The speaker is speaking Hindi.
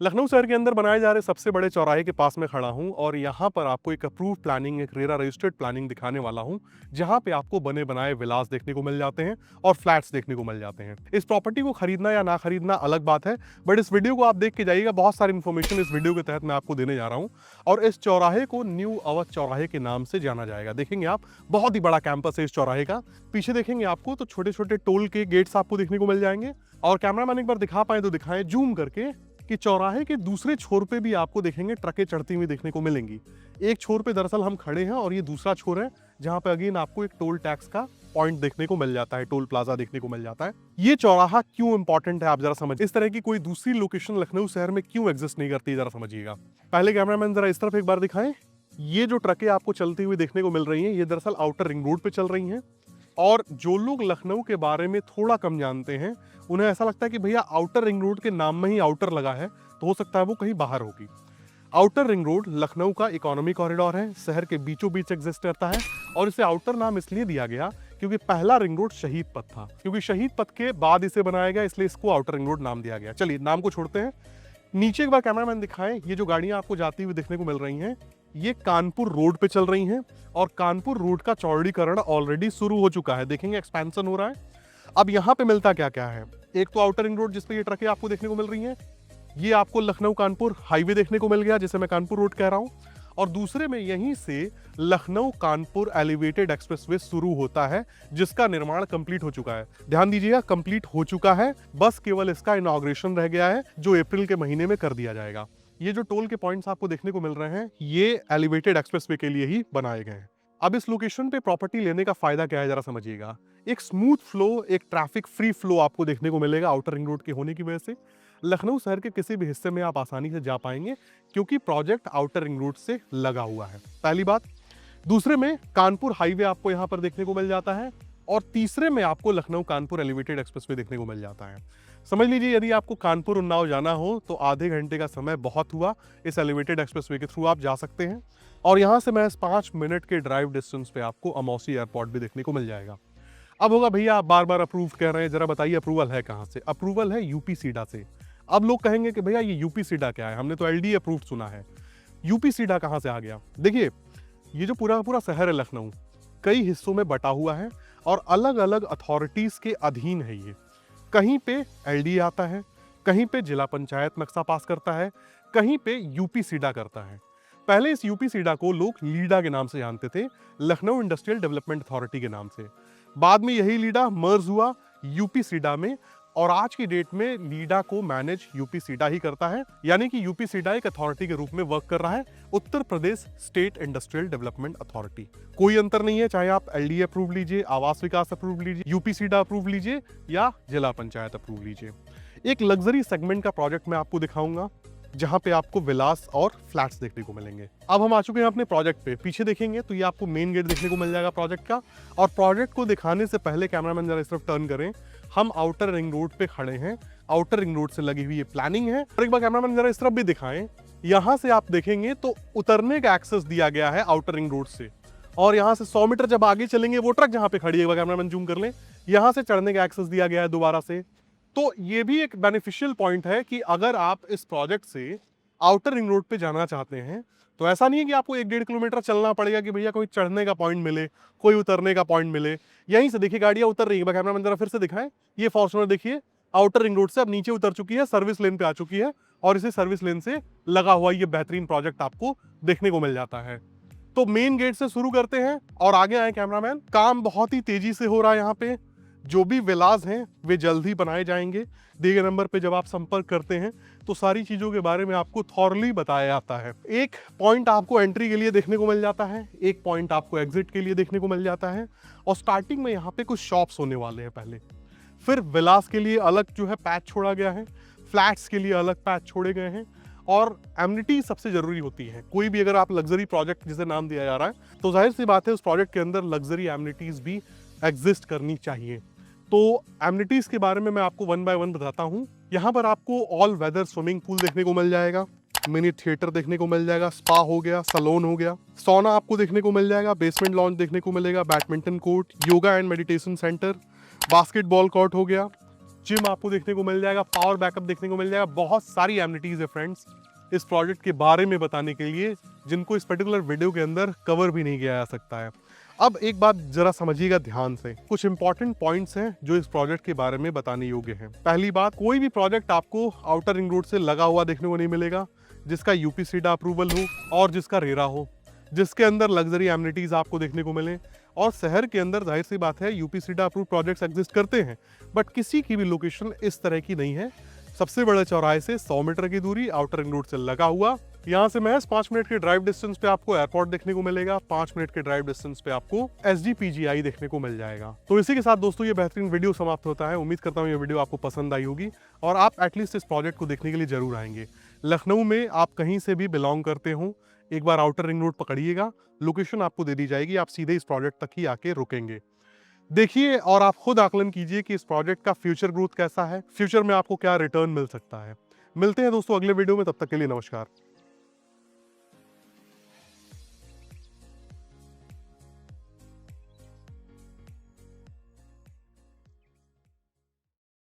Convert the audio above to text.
लखनऊ शहर के अंदर बनाए जा रहे सबसे बड़े चौराहे के पास में खड़ा हूं और यहां पर आपको एक अप्रूव प्लानिंग, एक रेरा रजिस्टर्ड प्लानिंग दिखाने वाला हूं, जहां पे आपको बने बनाए विलास देखने को मिल जाते हैं और फ्लैट्स देखने को मिल जाते हैं। इस प्रॉपर्टी को खरीदना या ना खरीदना अलग बात है, बट इस वीडियो को आप देख के जाइएगा। बहुत सारी इन्फॉर्मेशन इस वीडियो के तहत मैं आपको देने जा रहा हूं। और इस चौराहे को न्यू अवध चौराहे के नाम से जाना जाएगा। देखेंगे आप, बहुत ही बड़ा कैंपस है इस चौराहे का। पीछे देखेंगे आपको तो छोटे छोटे टोल के गेट्स आपको देखने को मिल जाएंगे। और कैमरामैन एक बार दिखा पाए तो दिखाएं जूम करके कि चौराहे के दूसरे छोर पे भी आपको देखेंगे ट्रकें चढ़ती हुई देखने को मिलेंगी। एक छोर पे दरअसल हम खड़े हैं और ये दूसरा छोर है जहां पे अगेन आपको एक टोल टैक्स का पॉइंट देखने को मिल जाता है, टोल प्लाजा देखने को मिल जाता है। ये चौराहा क्यों इंपॉर्टेंट है आप जरा समझ, इस तरह की कोई दूसरी लोकेशन लखनऊ शहर में क्यों एग्जिस्ट नहीं करती, जरा समझिएगा। पहले कैमरामैन जरा इस तरफ एक बार दिखाएं। ये जो ट्रकें आपको चलती हुई देखने को मिल रही हैं, ये दरअसल आउटर रिंग रोड पे चल रही हैं। और जो लोग लखनऊ के बारे में थोड़ा कम जानते हैं, उन्हें ऐसा लगता है कि भैया आउटर रिंग रोड के नाम में ही आउटर लगा है, तो हो सकता है वो कहीं बाहर होगी। आउटर रिंग रोड लखनऊ का इकोनॉमी कॉरिडोर है, शहर के बीचों बीच एग्जिस्ट करता है। और इसे आउटर नाम इसलिए दिया गया क्योंकि पहला रिंग रोड शहीद पथ था, क्योंकि शहीद पथ के बाद इसे बनाया गया, इसलिए इसको आउटर रिंग रोड नाम दिया गया। चलिए नाम को छोड़ते हैं। नीचे एक बार कैमरामैन दिखाएं, ये जो गाड़ियां आपको जाती हुई देखने को मिल रही हैं, ये कानपुर रोड पे चल रही हैं। और कानपुर रोड का चौड़ीकरण ऑलरेडी शुरू हो चुका है, देखेंगे एक्सपेंशन हो रहा है। अब यहाँ पे मिलता क्या क्या है, एक तो आउटर रिंग रोड जिसपे ये ट्रकें आपको देखने को मिल रही हैं, ये आपको लखनऊ कानपुर हाईवे देखने को मिल गया जिसे मैं कानपुर रोड कह रहा हूं। और दूसरे में यहीं से लखनऊ कानपुर एलिवेटेड एक्सप्रेसवे शुरू होता है, जिसका निर्माण कंप्लीट हो चुका है। ध्यान दीजिएगा, कंप्लीट हो चुका है, बस केवल इसका इनॉग्रेशन रह गया है जो अप्रैल के महीने में कर दिया जाएगा। ये जो टोल के पॉइंट्स आपको देखने को मिल रहे हैं, ये एलिवेटेड एक्सप्रेसवे के लिए ही बनाए गए हैं। अब इस लोकेशन पे प्रॉपर्टी लेने का फायदा क्या है, जरा समझिएगा। एक स्मूथ फ्लो, एक ट्रैफिक फ्री फ्लो आपको देखने को मिलेगा आउटर रिंग रोड के होने की वजह से। लखनऊ शहर के किसी भी हिस्से में आप आसानी से जा पाएंगे क्योंकि प्रोजेक्ट आउटर रिंग रोड से लगा हुआ है, पहली बात। दूसरे में कानपुर हाईवे आपको यहां पर देखने को मिल जाता है। और तीसरे में आपको लखनऊ कानपुर एलिवेटेड एक्सप्रेसवे देखने को मिल जाता है। समझ लीजिए, यदि आपको कानपुर उन्नाव जाना हो तो आधे घंटे का समय बहुत हुआ, इस एलिवेटेड एक्सप्रेसवे के थ्रू आप जा सकते हैं। और यहां से महज 5 मिनट के ड्राइव डिस्टेंस पे आपको अमौसी एयरपोर्ट भी देखने को मिल जाएगा। अब होगा भैया आप बार बार अप्रूव कह रहे हैं, जरा बताइए अप्रूवल है कहां से? अप्रूवल है यूपी सीडा से। अब लोग कहेंगे कि भैया ये यूपी सीडा क्या है, हमने तो एलडी अप्रूव्ड सुना है, यूपी सीडा कहां से आ गया? देखिए, ये जो पूरा पूरा शहर है लखनऊ, कई हिस्सों में बटा हुआ है और अलग अलग अथॉरिटीज के अधीन है ये। कहीं पे एलडी आता है, कहीं पे जिला पंचायत नक्शा पास करता है, कहीं पे यूपी सीडा करता है। पहले इस यूपी सीडा को लोग लीडा के नाम से जानते थे, लखनऊ इंडस्ट्रियल डेवलपमेंट अथॉरिटी के नाम से। बाद में यही लीडा मर्ज हुआ यूपी सीडा में, और आज की डेट में लीडा को मैनेज यूपी सीडा ही करता है। यानी कि यूपी सीडा एक अथॉरिटी के रूप में वर्क कर रहा है, Uttar Pradesh state industrial development authority. कोई अंतर नहीं है, चाहे आप एलडी अप्रूव लीजिए, आवास विकास अप्रूव लीजिए, यूपी सीडा अप्रूव लीजिए या जिला पंचायत अप्रूव लीजिए। एक लग्जरी सेगमेंट का प्रोजेक्ट मैं आपको दिखाऊंगा जहां पे आपको विलास और फ्लैट्स देखने को मिलेंगे। अब हम आ चुके हैं अपने प्रोजेक्ट पे। पीछे देखेंगे तो ये आपको मेन गेट देखने को मिल जाएगा प्रोजेक्ट का। और प्रोजेक्ट को दिखाने से पहले कैमरामैन जरा इस तरफ टर्न करें, हम आउटर रिंग रोड पे खड़े हैं, आउटर रिंग रोड से लगी हुई ये प्लानिंग है। और एक बार कैमरामैन जरा इस तरफ भी दिखाएं, यहां से आप देखेंगे तो उतरने का एक्सेस दिया गया है आउटर रिंग रोड से। और यहां से 100 मीटर जब आगे चलेंगे, वो ट्रक जहां पे खड़ी है, एक बार कैमरामैन जूम कर लें, यहां से चढ़ने का एक्सेस दिया गया है दोबारा से। तो ये भी एक बेनिफिशियल पॉइंट है कि अगर आप इस प्रोजेक्ट से आउटर रिंग रोड पे जाना चाहते हैं तो ऐसा नहीं है कि आपको 1-1.5 किलोमीटर चलना पड़ेगा कि भैया कोई चढ़ने का पॉइंट मिले, कोई उतरने का पॉइंट मिले। यहीं से देखिए गाड़ियां उतर रही है, कैमरामैन जरा फिर से दिखाएं। ये फॉर्च्यूनर देखिए आउटर रिंग रोड से अब नीचे उतर चुकी है, सर्विस लेन पे आ चुकी है और इसे सर्विस लेन से लगा हुआ ये बेहतरीन प्रोजेक्ट आपको देखने को मिल जाता है। तो मेन गेट से शुरू करते हैं और आगे आए कैमरामैन। काम बहुत ही तेजी से हो रहा है यहाँ पे, जो भी विलास हैं वे जल्द ही बनाए जाएंगे। दिए गए नंबर पे जब आप संपर्क करते हैं तो सारी चीजों के बारे में आपको थॉरली बताया जाता है। एक पॉइंट आपको एंट्री के लिए देखने को मिल जाता है, एक पॉइंट आपको एग्जिट के लिए देखने को मिल जाता है। और स्टार्टिंग में यहाँ पे कुछ शॉप्स होने वाले हैं पहले, फिर विलास के लिए अलग जो है पैच छोड़ा गया है, फ्लैट्स के लिए अलग पैच छोड़े गए हैं। और एमिनिटी सबसे जरूरी होती है। कोई भी अगर आप लग्जरी प्रोजेक्ट जिसे नाम दिया जा रहा है तो जाहिर सी बात है उस प्रोजेक्ट के अंदर लग्जरी एमिनिटीज भी एग्जिस्ट करनी चाहिए। तो एमिनिटीज के बारे में मैं आपको 1 बाय 1 बताता हूँ। यहाँ पर आपको ऑल वेदर स्विमिंग पूल देखने को मिल जाएगा, मिनी थिएटर देखने को मिल जाएगा, स्पा हो गया, सैलून हो गया, सौना आपको देखने को मिल जाएगा, बेसमेंट लॉन्च देखने को मिलेगा, badminton court, yoga and meditation centre, basketball court हो गया, जिम आपको देखने को मिल जाएगा, पावर बैकअप देखने को मिल जाएगा। बहुत सारी एमिनिटीज है फ्रेंड्स इस प्रोजेक्ट के बारे में बताने के लिए, जिनको इस पर्टिकुलर वीडियो के अंदर कवर भी नहीं किया जा सकता है। अब एक बात जरा समझिएगा ध्यान से, कुछ इंपॉर्टेंट पॉइंट्स हैं जो इस प्रोजेक्ट के बारे में बताने योग्य हैं। पहली बात, कोई भी प्रोजेक्ट आपको आउटर रिंग रोड से लगा हुआ देखने को नहीं मिलेगा जिसका यूपीसीडा अप्रूवल हो और जिसका रेरा हो, जिसके अंदर लग्जरी एमिनिटीज आपको देखने को मिले। और शहर के अंदर जाहिर सी बात है यूपीसीडा अप्रूव प्रोजेक्ट्स एग्जिस्ट करते हैं, बट किसी की भी लोकेशन इस तरह की नहीं है। सबसे बड़े चौराहे से 100 मीटर की दूरी, आउटर रिंग रोड से लगा हुआ। यहाँ से महज 5 मिनट के ड्राइव डिस्टेंस पे आपको एयरपोर्ट देखने को मिलेगा, 5 मिनट के ड्राइव डिस्टेंस पे आपको एसजीपीजीआई देखने को मिल जाएगा। तो इसी के साथ दोस्तों ये बेहतरीन वीडियो समाप्त होता है। उम्मीद करता हूँ ये वीडियो आपको पसंद आई होगी और आप एटलीस्ट इस प्रोजेक्ट को देखने के लिए जरूर आएंगे। लखनऊ में आप कहीं से भी बिलोंग करते हो, एक बार आउटर रिंग रोड पकड़िएगा, लोकेशन आपको दे दी जाएगी, आप सीधे इस प्रोजेक्ट तक ही आके रुकेंगे। देखिए और आप खुद आकलन कीजिए कि इस प्रोजेक्ट का फ्यूचर ग्रोथ कैसा है, फ्यूचर में आपको क्या रिटर्न मिल सकता है। मिलते हैं दोस्तों अगले वीडियो में, तब तक के लिए नमस्कार।